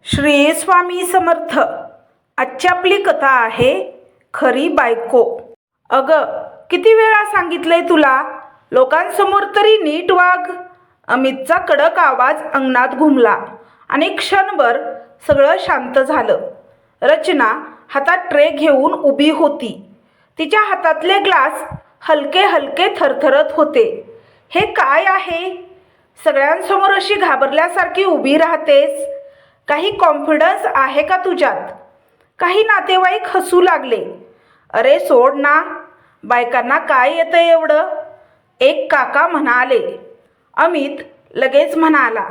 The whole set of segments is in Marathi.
श्री स्वामी समर्थ. आजची आपली कथा आहे खरी बायको. अगं, किती वेळा सांगितलंय तुला, लोकांसमोर तरी नीट वाग. अमितचा कडक आवाज अंगणात घुमला आणि क्षणभर सगळं शांत झालं. रचना हातात ट्रे घेऊन उभी होती. तिच्या हातातले ग्लास हलके हलके थरथरत होते. हे काय आहे? सगळ्यांसमोर अशी घाबरल्यासारखी उभी राहतेस. काही कॉन्फिडन्स आहे का तुझ्यात? काही नातेवाईक हसू लागले. अरे सोड ना, बायकांना काय येतं एवढं? एक काका म्हणाले. अमित लगेच म्हणाला,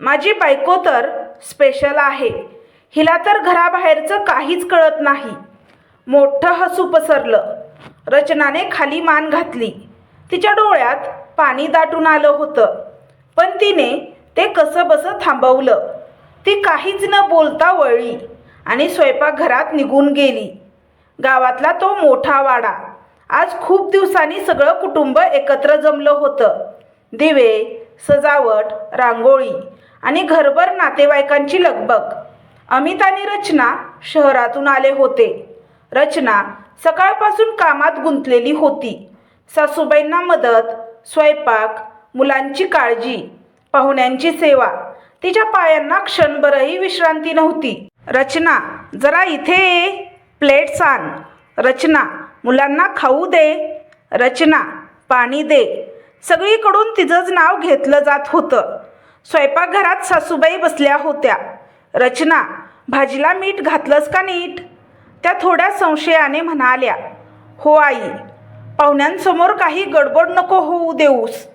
माझी बायको तर स्पेशल आहे. हिला तर घराबाहेरचं काहीच कळत नाही. मोठं हसू पसरलं. रचनाने खाली मान घातली. तिच्या डोळ्यात पाणी दाटून आलं होतं, पण तिने ते कसंबसं थांबवलं. ती काहीच न बोलता वळली आणि स्वयंपाकघरात निघून गेली. गावातला तो मोठा वाडा. आज खूप दिवसांनी सगळं कुटुंब एकत्र जमलं होतं. दिवे, सजावट, रांगोळी आणि घरभर नातेवाईकांची लगबग. अमित आणि रचना शहरातून आले होते. रचना सकाळपासून कामात गुंतलेली होती. सासूबाईंना मदत, स्वयंपाक, मुलांची काळजी, पाहुण्यांची सेवा. तिच्या पायांना क्षणभरही विश्रांती नव्हती. रचना, जरा इथे ये. प्लेट्स आण. रचना, मुलांना खाऊ दे. रचना, पाणी दे. सगळीकडून तिचंच नाव घेतलं जात होतं. स्वयंपाकघरात सासूबाई बसल्या होत्या. रचना, भाजीला मीठ घातलंस का नीट? त्या थोड्या संशयाने म्हणाल्या. हो आई. पाहुण्यांसमोर काही गडबड नको होऊ देऊस.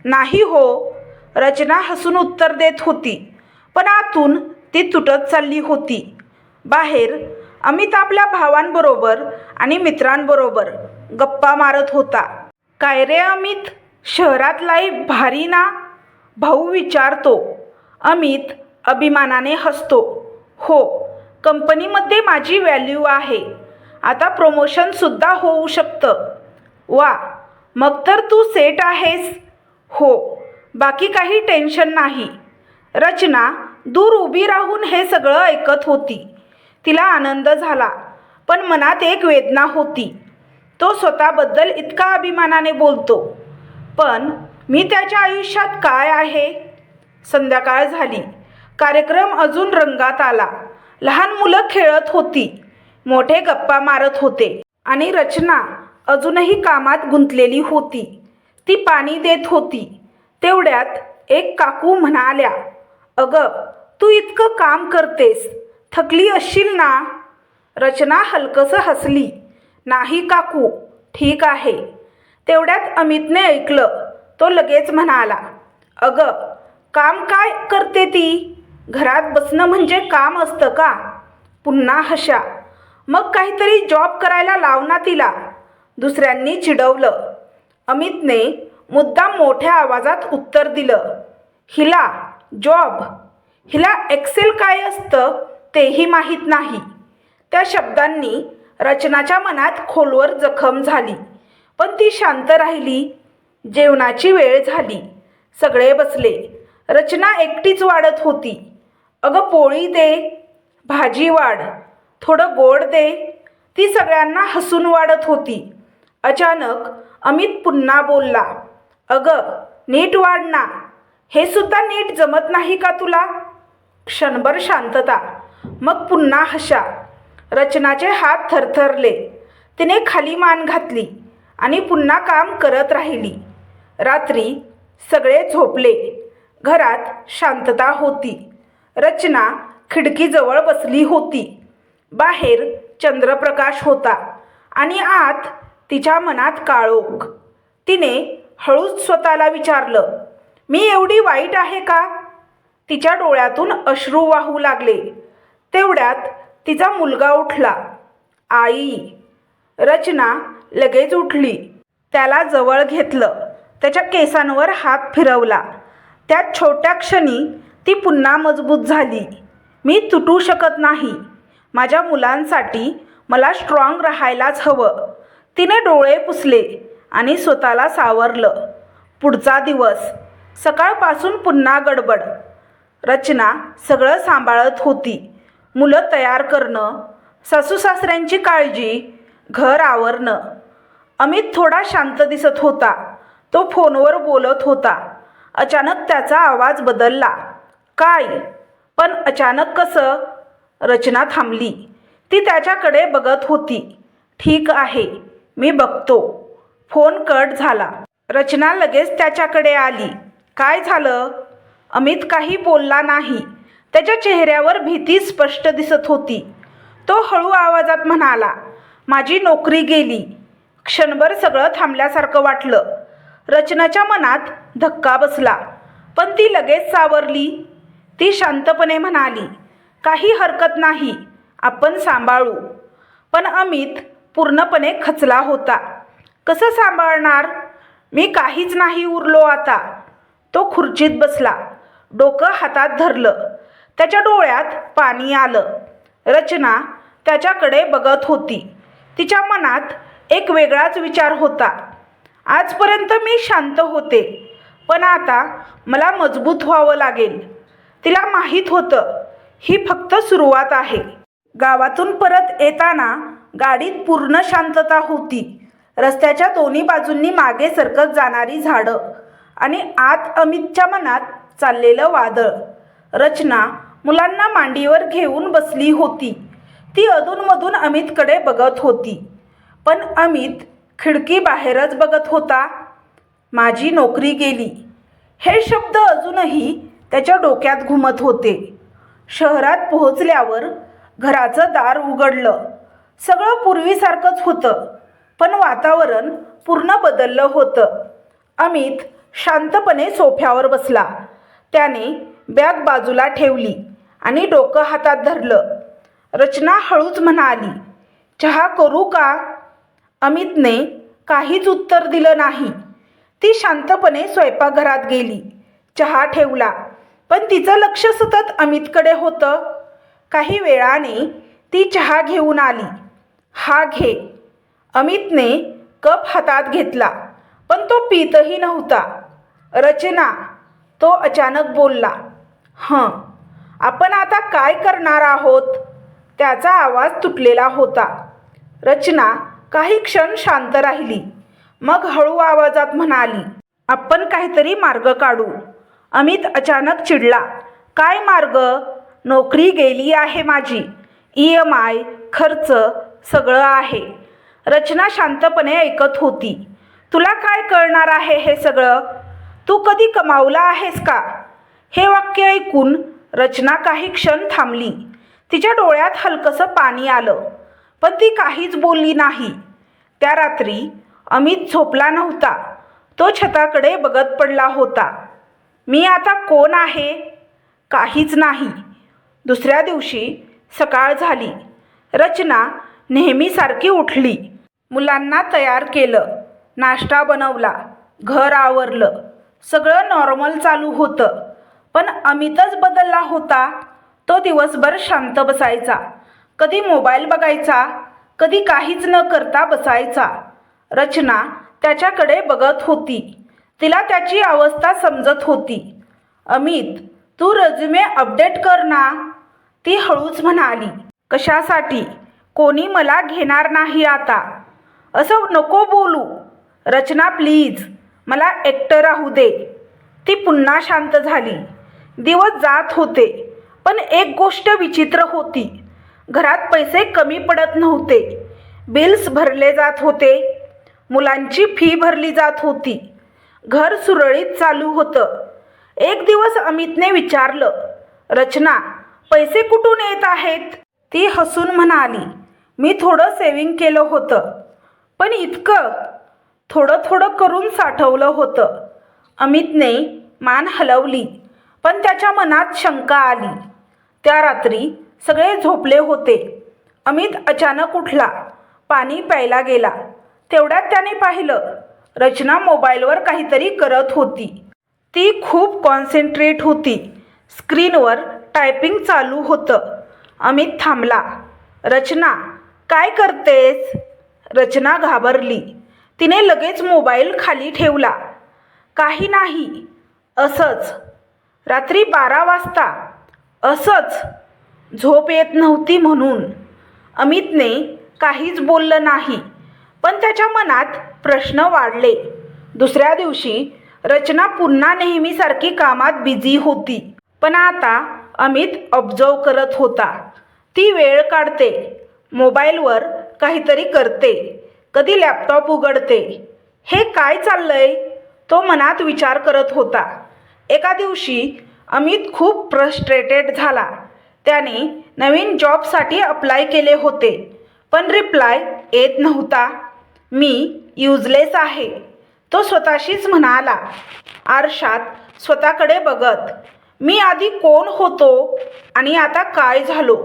नाही हो, रचना हसून उत्तर देत होती, पण आतून ती तुटत चालली होती. बाहेर अमित आपल्या भावांबरोबर आणि मित्रांबरोबर गप्पा मारत होता. काय रे अमित, शहरात लाईफ भारी ना? भाऊ विचारतो. अमित अभिमानाने हसतो. हो, कंपनीमध्ये माझी व्हॅल्यू आहे. आता प्रमोशनसुद्धा होऊ शकतं. वा, मग तर तू सेट आहेस. हो, बाकी काही टेन्शन नाही. रचना दूर उभी राहून हे सगळं ऐकत होती. तिला आनंद झाला, पण मनात एक वेदना होती. तो स्वतःबद्दल इतका अभिमानाने बोलतो, पण मी त्याच्या आयुष्यात काय आहे? संध्याकाळ झाली. कार्यक्रम अजून रंगात आला. लहान मुलं खेळत होती, मोठे गप्पा मारत होते आणि रचना अजूनही कामात गुंतलेली होती. ती पाणी देत होती. तेवढ्यात एक काकू म्हणाल्या, अगं, तू इतकं काम करतेस, थकली असशील ना? रचना हलकसं हसली. नाही काकू, ठीक आहे. तेवढ्यात अमितने ऐकलं. तो लगेच म्हणाला, अगं, काम काय करते ती? घरात बसणं म्हणजे काम असतं का? पुन्हा हशा. मग काहीतरी जॉब करायला लाव ना तिला. दुसऱ्यांनी चिडवलं. अमितने मुद्दाम मोठ्या आवाजात उत्तर दिलं, हिला जॉब? हिला एक्सेल काय असतं तेही माहीत नाही. त्या शब्दांनी रचनाच्या मनात खोलवर जखम झाली, पण ती शांत राहिली. जेवणाची वेळ झाली. सगळे बसले. रचना एकटीच वाढत होती. अगं, पोळी दे, भाजी वाढ, थोडं गोड दे. ती सगळ्यांना हसून वाढत होती. अचानक अमित पुन्हा बोलला, अगं, नीट वाढ ना. हे सुद्धा नीट जमत नाही का तुला? क्षणभर शांतता, मग पुन्हा हशा. रचनाचे हात थरथरले. तिने खाली मान घातली आणि पुन्हा काम करत राहिली. रात्री सगळे झोपले. घरात शांतता होती. रचना खिडकीजवळ बसली होती. बाहेर चंद्रप्रकाश होता आणि आत तिच्या मनात काळोख. तिने हळूच स्वतःला विचारलं, मी एवढी वाईट आहे का? तिच्या डोळ्यातून अश्रू वाहू लागले. तेवढ्यात तिचा मुलगा उठला. आई. रचना लगेच उठली. त्याला जवळ घेतलं. त्याच्या केसांवर हात फिरवला. त्या छोट्या क्षणी ती पुन्हा मजबूत झाली. मी तुटू शकत नाही. माझ्या मुलांसाठी मला स्ट्रॉंग राहायलाच हवं. तिने डोळे पुसले आणि स्वतःला सावरलं. पुढचा दिवस. सकाळपासून पुन्हा गडबड. रचना सगळं सांभाळत होती. मुलं तयार करणं, सासू सासऱ्यांची काळजी, घर आवरणं. अमित थोडा शांत दिसत होता. तो फोनवर बोलत होता. अचानक त्याचा आवाज बदलला. काय? पण अचानक कसं? रचना थांबली. ती त्याच्याकडे बघत होती. ठीक आहे, मी बघतो. फोन कट झाला. रचना लगेच त्याच्याकडे आली. काय झालं? अमित काही बोलला नाही. त्याच्या चेहऱ्यावर भीती स्पष्ट दिसत होती. तो हळू आवाजात म्हणाला, माझी नोकरी गेली. क्षणभर सगळं थांबल्यासारखं वाटलं. रचनाच्या मनात धक्का बसला, पण ती लगेच सावरली. ती शांतपणे म्हणाली, काही हरकत नाही, आपण सांभाळू. पण अमित पूर्णपणे खचला होता. कसं सांभाळणार? मी काहीच नाही उरलो आता. तो खुर्चीत बसला. डोकं हातात धरलं. त्याच्या डोळ्यात पाणी आलं. रचना त्याच्याकडे बघत होती. तिच्या मनात एक वेगळाच विचार होता. आजपर्यंत मी शांत होते, पण आता मला मजबूत व्हावं लागेल. तिला माहीत होतं, ही फक्त सुरुवात आहे. गावातून परत येताना गाडीत पूर्ण शांतता होती. रस्त्याच्या दोन्ही बाजूंनी मागे सरकत जाणारी झाडं आणि आत अमितच्या मनात चाललेलं वादळ. रचना मुलांना मांडीवर घेऊन बसली होती. ती अधूनमधून अमितकडे बघत होती, पण अमित खिडकीबाहेरच बघत होता. माझी नोकरी गेली, हे शब्द अजूनही त्याच्या डोक्यात घुमत होते. शहरात पोहोचल्यावर घराचं दार उघडलं. सगळं पूर्वीसारखंच होतं, पण वातावरण पूर्ण बदललं होतं. अमित शांतपणे सोफ्यावर बसला. त्याने बॅग बाजूला ठेवली आणि डोकं हातात धरलं. रचना हळूच म्हणाली, चहा करू का? अमितने काहीच उत्तर दिलं नाही. ती शांतपणे स्वयंपाकघरात गेली. चहा ठेवला, पण तिचं लक्ष सतत अमितकडे होतं. काही वेळाने ती चहा घेऊन आली. हा घे. अमितने कप हातात घेतला, पण तो पीतही नव्हता. रचना, तो अचानक बोलला. आपण आता काय करणार आहोत? त्याचा आवाज तुटलेला होता. रचना काही क्षण शांत राहिली. मग हळू आवाजात म्हणाली, आपण काहीतरी मार्ग काढू. अमित अचानक चिडला. काय मार्ग? नोकरी गेली आहे माझी. EMI, खर्च सगळं आहे. रचना शांतपणे ऐकत होती. तुला काय कळणार आहे हे सगळं? तू कधी कमावला आहेस का? हे वाक्य ऐकून रचना काही क्षण थांबली. तिच्या डोळ्यात हलकंसं पाणी आलं, पण ती काहीच बोलली नाही. त्या रात्री अमित झोपला नव्हता. तो छताकडे बघत पडला होता. मी आता कोण आहे? काहीच नाही. दुसऱ्या दिवशी सकाळ झाली. रचना नेहमीसारखी उठली. मुलांना तयार केलं, नाश्ता बनवला, घर आवरलं. सगळं नॉर्मल चालू होतं, पण अमितच बदलला होता. तो दिवसभर शांत बसायचा. कधी मोबाईल बघायचा, कधी काहीच न करता बसायचा. रचना त्याच्याकडे बघत होती. तिला त्याची अवस्था समजत होती. अमित, तू रेझ्युमे अपडेट कर ना, ती हळूच म्हणाली. कशासाठी? कोणी मला घेणार नाही आता. असं नको बोलू. रचना प्लीज, मला एकटं राहू दे. ती पुन्हा शांत झाली. दिवस जात होते, पण एक गोष्ट विचित्र होती. घरात पैसे कमी पडत नव्हते. बिल्स भरले जात होते. मुलांची फी भरली जात होती. घर सुरळीत चालू होतं. एक दिवस अमितने विचारलं, रचना, पैसे कुठून येत आहेत? ती हसून म्हणाली, मी थोडं सेव्हिंग केलं होतं. पण इतकं? थोडं थोडं करून साठवलं होतं. अमितने मान हलवली, पण त्याच्या मनात शंका आली. त्या रात्री सगळे झोपले होते. अमित अचानक उठला. पाणी प्यायला गेला. तेवढ्यात त्याने पाहिलं, रचना मोबाईलवर काहीतरी करत होती. ती खूप कॉन्सन्ट्रेट होती. स्क्रीनवर टायपिंग चालू होतं. अमित थांबला. रचना, काय करतेस? रचना घाबरली. तिने लगेच मोबाईल खाली ठेवला. काही नाही, असंच. रात्री 12 वाजता असंच झोप येत नव्हती म्हणून अमितने काहीच बोललं नाही. पण त्याच्या मनात प्रश्न वाढले. दुसऱ्या दिवशी रचना पुन्हा नेहमीसारखी कामात बिझी होती. पण आता अमित ऑब्झर्व करत होता. ती वेळ काढते, मोबाईलवर काहीतरी करते, कधी लॅपटॉप उघडते. हे काय चाललंय? तो मनात विचार करत होता. एका दिवशी अमित खूप फ्रस्ट्रेटेड झाला. त्याने नवीन जॉबसाठी अप्लाय केले होते, पण रिप्लाय येत नव्हता. मी युजलेस आहे, तो स्वतःशीच म्हणाला, आरशात स्वतःकडे बघत. मी आधी कोण होतो आणि आता काय झालो?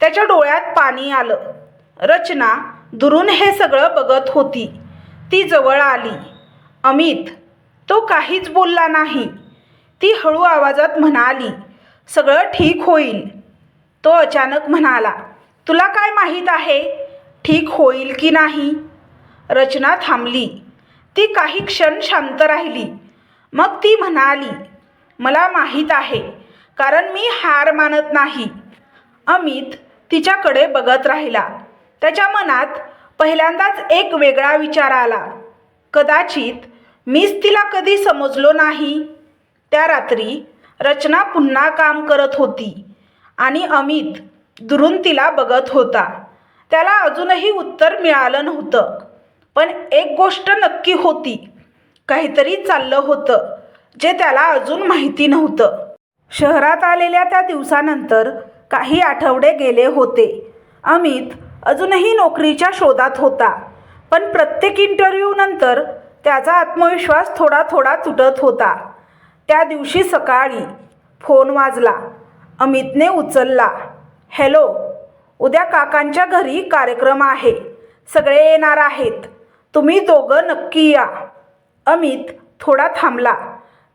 त्याच्या डोळ्यात पाणी आलं. रचना दुरून हे सगळं बघत होती. ती जवळ आली. अमित. तो काहीच बोलला नाही. ती हळू आवाजात म्हणाली, सगळं ठीक होईल. तो अचानक म्हणाला, तुला काय माहीत आहे ठीक होईल की नाही? रचना थांबली. ती काही क्षण शांत राहिली. मग ती म्हणाली, मला माहीत आहे, कारण मी हार मानत नाही. अमित तिच्याकडे बघत राहिला. त्याच्या मनात पहिल्यांदाच एक वेगळा विचार आला. कदाचित मीच तिला कधी समजलो नाही. त्या रात्री रचना पुन्हा काम करत होती आणि अमित दुरून तिला बघत होता. त्याला अजूनही उत्तर मिळालं नव्हतं. पण एक गोष्ट नक्की होती, काहीतरी चाललं होतं जे त्याला अजून माहिती नव्हतं. शहरात आलेल्या त्या दिवसानंतर काही आठवडे गेले होते. अमित अजूनही नोकरीच्या शोधात होता. पण प्रत्येक इंटरव्ह्यूनंतर त्याचा आत्मविश्वास थोडा थोडा तुटत होता. त्या दिवशी सकाळी फोन वाजला. अमितने उचलला. हॅलो, उद्या काकांच्या घरी कार्यक्रम आहे, सगळे येणार आहेत, तुम्ही दोघं नक्की या. अमित थोडा थांबला.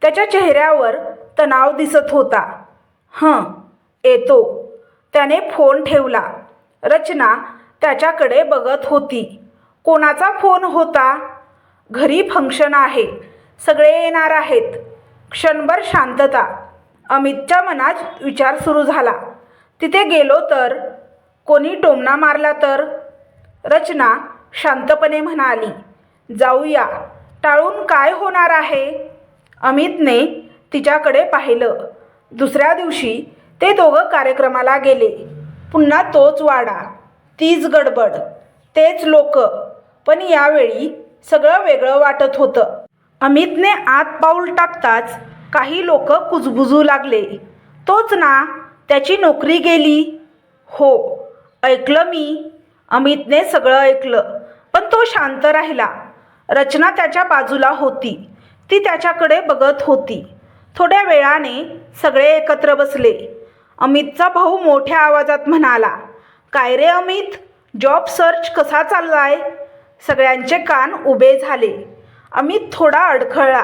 त्याच्या चेहऱ्यावर तणाव दिसत होता. येतो. त्याने फोन ठेवला. रचना त्याच्याकडे बघत होती. कोणाचा फोन होता? घरी फंक्शन आहे, सगळे येणार आहेत. क्षणभर शांतता. अमितच्या मनात विचार सुरू झाला, तिथे गेलो तर? कोणी टोमणा मारला तर? रचना शांतपणे म्हणाली, जाऊया, टाळून काय होणार आहे? अमितने तिच्याकडे पाहिलं. दुसऱ्या दिवशी ते दोघं कार्यक्रमाला गेले. पुन्हा तोच वाडा, तीच गडबड, तेच लोक. पण यावेळी सगळं वेगळं वाटत होतं. अमितने आत पाऊल टाकताच काही लोक कुजबुजू लागले. तोच ना, त्याची नोकरी गेली? हो, ऐकलं मी. अमितने सगळं ऐकलं. पण तो शांत राहिला. रचना त्याच्या बाजूला होती. ती त्याच्याकडे बघत होती. थोड्या वेळाने सगळे एकत्र बसले. अमितचा भाऊ मोठ्या आवाजात म्हणाला, काय रे अमित, जॉब सर्च कसा चाललाय? सगळ्यांचे कान उभे झाले. अमित थोडा अडखळला.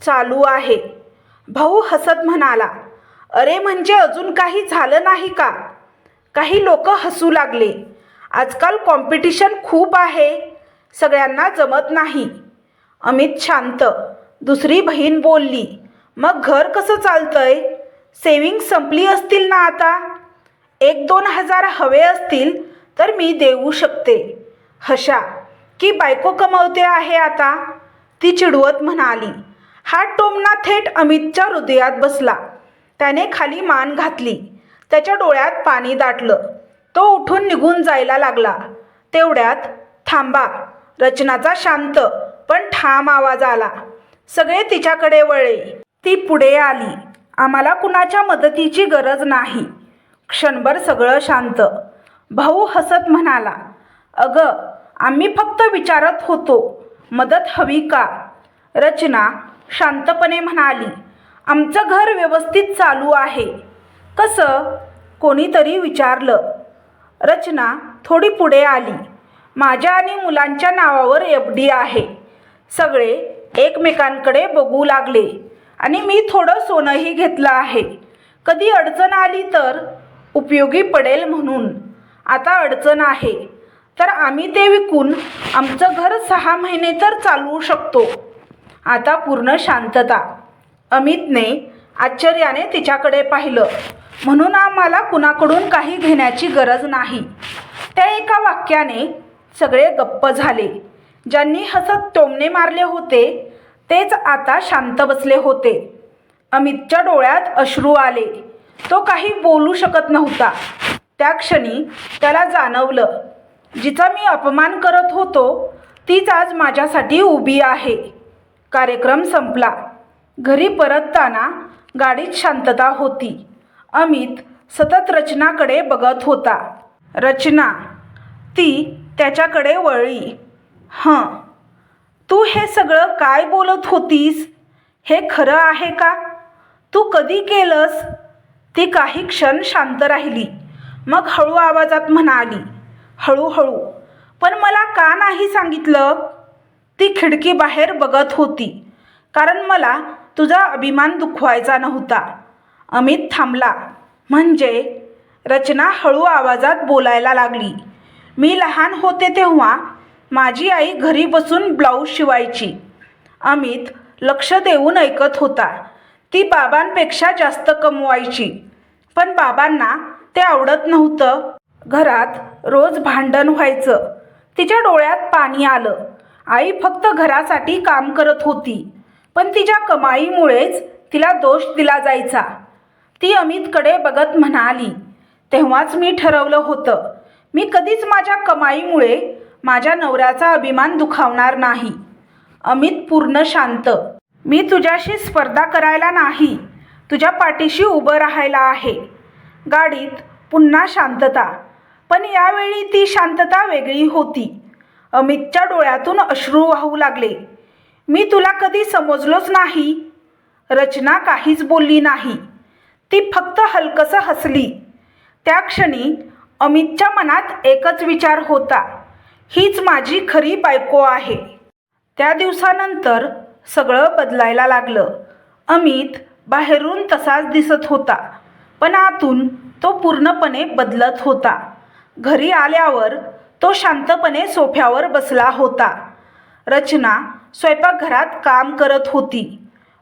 चालू आहे. भाऊ हसत म्हणाला, अरे म्हणजे अजून काही झालं नाही का? काही लोक हसू लागले. आजकाल कॉम्पिटिशन खूप आहे, सगळ्यांना जमत नाही. अमित शांत. दुसरी बहीण बोलली, मग घर कसं चालतंय? सेविंग संपली असतील ना आता? 1-2 हजार हवे असतील तर मी देऊ शकते. हशा की बायको कमवते आहे आता? ती चिडवत म्हणाली. हा टोमणा थेट अमितच्या हृदयात बसला. त्याने खाली मान घातली. त्याच्या डोळ्यात पाणी दाटलं. तो उठून निघून जायला लागला. तेवढ्यात थांबा, रचनाचा शांत पण ठाम आवाज आला. सगळे तिच्याकडे वळले. ती पुढे आली. आम्हाला कुणाच्या मदतीची गरज नाही. क्षणभर सगळं शांत. भाऊ हसत म्हणाला, अगं आम्ही फक्त विचारत होतो, मदत हवी का? रचना शांतपणे म्हणाली, आमचं घर व्यवस्थित चालू आहे. कसं? कोणीतरी विचारलं. रचना थोडी पुढे आली. माझ्या आणि मुलांच्या नावावर FD आहे. सगळे एकमेकांकडे बघू लागले. आणि मी थोडं सोनंही घेतलं आहे, कधी अडचण आली तर उपयोगी पडेल म्हणून. आता अडचण आहे तर आम्ही ते विकून आमचं घर 6 महिने तर चालवू शकतो. आता पूर्ण शांतता. अमितने आश्चर्याने तिच्याकडे पाहिलं. म्हणून आम्हाला कुणाकडून काही घेण्याची गरज नाही. त्या एका वाक्याने सगळे गप्प झाले. ज्यांनी हसत टोमणे मारले होते तेच आता शांत बसले होते. अमितच्या डोळ्यात अश्रू आले. तो काही बोलू शकत नव्हता. त्या क्षणी त्याला जाणवलं, जिचा मी अपमान करत होतो तीच आज माझ्यासाठी उभी आहे. कार्यक्रम संपला. घरी परतताना गाडीत शांतता होती. अमित सतत रचनाकडे बघत होता. रचना. ती त्याच्याकडे वळली. हं, तू हे सगळं काय बोलत होतीस? हे खरं आहे का? तू कधी केलंस? ती काही क्षण शांत राहिली. मग हळू आवाजात म्हणाली, हळूहळू, पण मला का नाही सांगितलं? ती खिडकीबाहेर बघत होती. कारण मला तुझा अभिमान दुखवायचा नव्हता. अमित थांबला. म्हणजे? रचना हळू आवाजात बोलायला लागली. मी लहान होते तेव्हा माझी आई घरी बसून ब्लाऊज शिवायची. अमित लक्ष देऊन ऐकत होता. ती बाबांपेक्षा जास्त कमवायची, पण बाबांना ते आवडत नव्हतं. घरात रोज भांडण व्हायचं. तिच्या डोळ्यात पाणी आलं. आई फक्त घरासाठी काम करत होती, पण तिच्या कमाईमुळेच तिला दोष दिला जायचा. ती अमितकडे बघत म्हणाली, तेव्हाच मी ठरवलं होतं, मी कधीच माझ्या कमाईमुळे माझ्या नवऱ्याचा अभिमान दुखावणार नाही. अमित पूर्ण शांत. मी तुझ्याशी स्पर्धा करायला नाही, तुझ्या पाठीशी उभं राहायला आहे. गाडीत पुन्हा शांतता. पण यावेळी ती शांतता वेगळी होती. अमितच्या डोळ्यातून अश्रू वाहू लागले. मी तुला कधी समजलोच नाही. रचना काहीच बोलली नाही. ती फक्त हलकसं हसली. त्या क्षणी अमितच्या मनात एकच विचार होता, हीच माझी खरी बायको आहे. त्या दिवसानंतर सगळं बदलायला लागलं. अमित बाहेरून तसाच दिसत होता, पण आतून तो पूर्णपणे बदलत होता. घरी आल्यावर तो शांतपणे सोफ्यावर बसला होता. रचना स्वयंपाकघरात काम करत होती.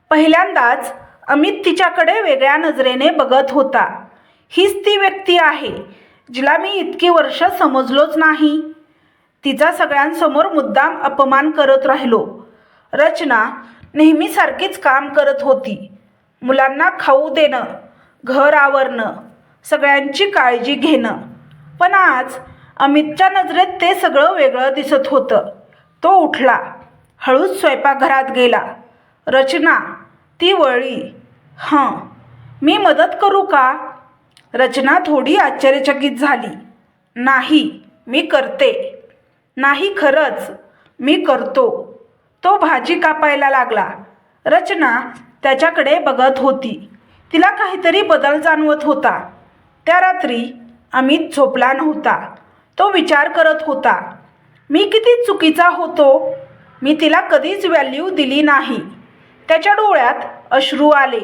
पहिल्यांदाच अमित तिच्याकडे वेगळ्या नजरेने बघत होता. हीच ती व्यक्ती आहे जिला मी इतकी वर्ष समजलोच नाही. तिचा सगळ्यांसमोर मुद्दाम अपमान करत राहिलो. रचना नेहमीसारखीच काम करत होती. मुलांना खाऊ देणं, घर आवरणं, सगळ्यांची काळजी घेणं. पण आज अमितच्या नजरेत ते सगळं वेगळं दिसत होतं. तो उठला. हळूच स्वयंपाकघरात गेला. रचना. ती वळली. हं, मी मदत करू का? रचना थोडी आश्चर्यचकित झाली. नाही, मी करते. नाही, खरंच मी करतो. तो भाजी कापायला लागला. रचना त्याच्याकडे बघत होती. तिला काहीतरी बदल जाणवत होता. त्या रात्री अमित झोपला नव्हता. तो विचार करत होता, मी किती चुकीचा होतो. मी तिला कधीच व्हॅल्यू दिली नाही. त्याच्या डोळ्यात अश्रू आले.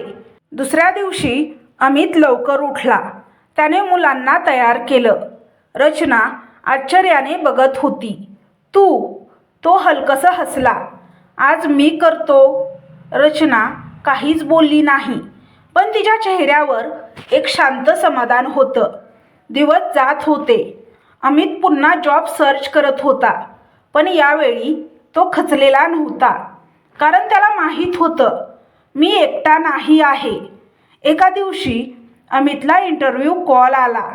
दुसऱ्या दिवशी अमित लवकर उठला. त्याने मुलांना तयार केलं. रचना आश्चर्याने बघत होती. तू? तो हलकसं हसला. आज मी करतो. रचना काहीच बोलली नाही, पण तिच्या चेहऱ्यावर एक शांत समाधान होतं. दिवस जात होते. अमित पुन्हा जॉब सर्च करत होता, पण यावेळी तो खचलेला नव्हता. कारण त्याला माहीत होतं, मी एकटा नाही आहे. एका दिवशी अमितला इंटरव्ह्यू कॉल आला.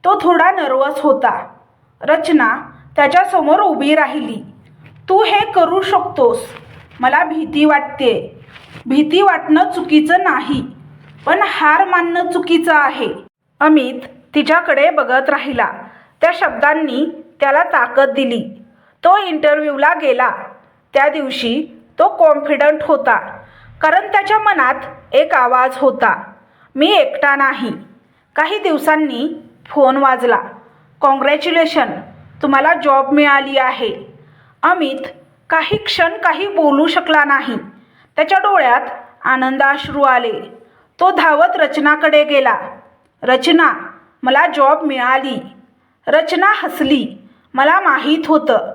तो थोडा नर्वस होता. रचना त्याच्यासमोर उभी राहिली. तू हे करू शकतोस. मला भीती वाटते. भीती वाटणं चुकीचं नाही, पण हार मानणं चुकीचं आहे. अमित तिच्याकडे बघत राहिला. त्या शब्दांनी त्याला ताकद दिली. तो इंटरव्ह्यूला गेला. त्या दिवशी तो कॉन्फिडंट होता, कारण त्याच्या मनात एक आवाज होता, मी एकटा नाही. काही दिवसांनी फोन वाजला. कॉंग्रॅच्युलेशन, तुम्हाला जॉब मिळाली आहे. अमित काही क्षण काही बोलू शकला नाही. त्याच्या डोळ्यात आनंदाश्रू आले. तो धावत रचनाकडे गेला. रचना, मला जॉब मिळाली. रचना हसली. मला माहीत होतं.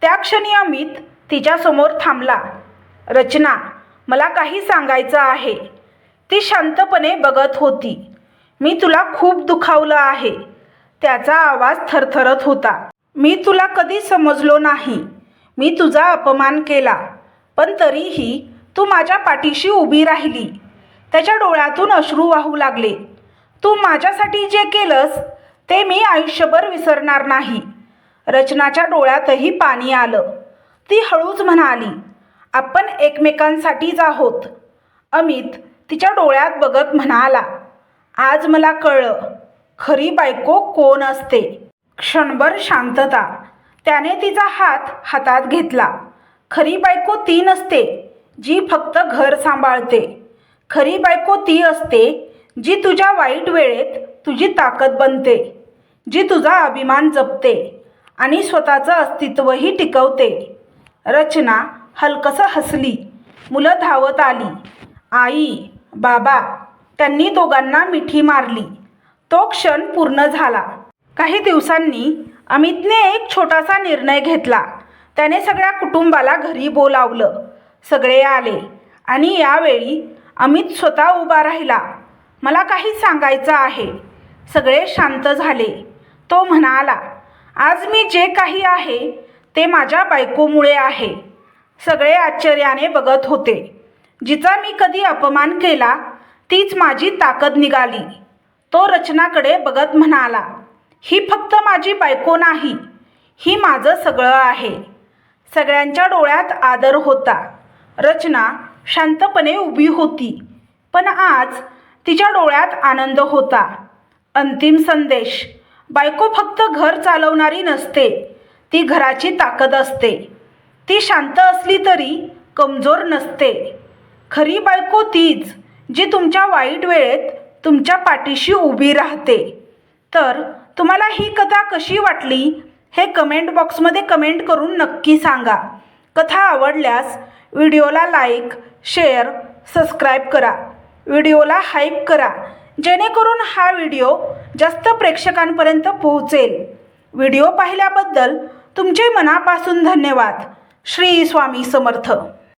त्या क्षणी अमित तिच्यासमोर थांबला. रचना, मला काही सांगायचं आहे. ती शांतपणे बघत होती. मी तुला खूप दुखावलं आहे. त्याचा आवाज थरथरत होता. मी तुला कधी समजलो नाही. मी तुझा अपमान केला, पण तरीही तू माझ्या पाठीशी उभी राहिली. त्याच्या डोळ्यातून अश्रू वाहू लागले. तू माझ्यासाठी जे केलंस ते मी आयुष्यभर विसरणार नाही. रचनाच्या डोळ्यातही पाणी आलं. ती हळूच म्हणाली, आपण एकमेकांसाठीच आहोत. अमित तिच्या डोळ्यात बघत म्हणाला, आज मला कळलं खरी बायको कोण असते. क्षणभर शांतता. त्याने तिचा हात हातात घेतला. खरी बायको ती नसते जी फक्त घर सांभाळते. खरी बायको ती असते जी तुझ्या वाईट वेळेत तुझी ताकद बनते, जी तुझा अभिमान जपते आणि स्वतःचं अस्तित्वही टिकवते. रचना हलकसं हसली. मुलं धावत आली. आई, बाबा, त्यांनी दोघांना मिठी मारली. तो क्षण पूर्ण झाला. काही दिवसांनी अमितने एक छोटासा निर्णय घेतला. त्याने सगळ्या कुटुंबाला घरी बोलावलं. सगळे आले आणि यावेळी अमित स्वतः उभा राहिला. मला काही सांगायचं आहे. सगळे शांत झाले. तो म्हणाला, आज मी जे काही आहे ते माझ्या बायकोमुळे आहे. सगळे आश्चर्याने बघत होते. जिचा मी कधी अपमान केला तीच माझी ताकद निघाली. तो रचनाकडे बघत म्हणाला, ही फक्त माझी बायको नाही, ही माझं सगळं आहे. सगळ्यांच्या डोळ्यात आदर होता. रचना शांतपणे उभी होती, पण आज तिच्या डोळ्यात आनंद होता. अंतिम संदेश. बायको फक्त घर चालवणारी नसते, ती घराची ताकद असते. ती शांत असली तरी कमजोर नसते. खरी बायको तीच जी तुमच्या वाईट वेळेत तुमच्या पाठीशी उभी राहते. तर तुम्हाला ही कथा कशी वाटली हे कमेंट बॉक्समध्ये कमेंट करून नक्की सांगा. कथा आवडल्यास व्हिडिओला लाईक, शेअर, सबस्क्राईब करा. व्हिडिओला हाईप करा, जेणेकरून हा व्हिडिओ जास्त प्रेक्षकांपर्यंत पोहोचेल. व्हिडिओ पाहिल्याबद्दल तुमचे मनापासून धन्यवाद. श्री स्वामी समर्थ.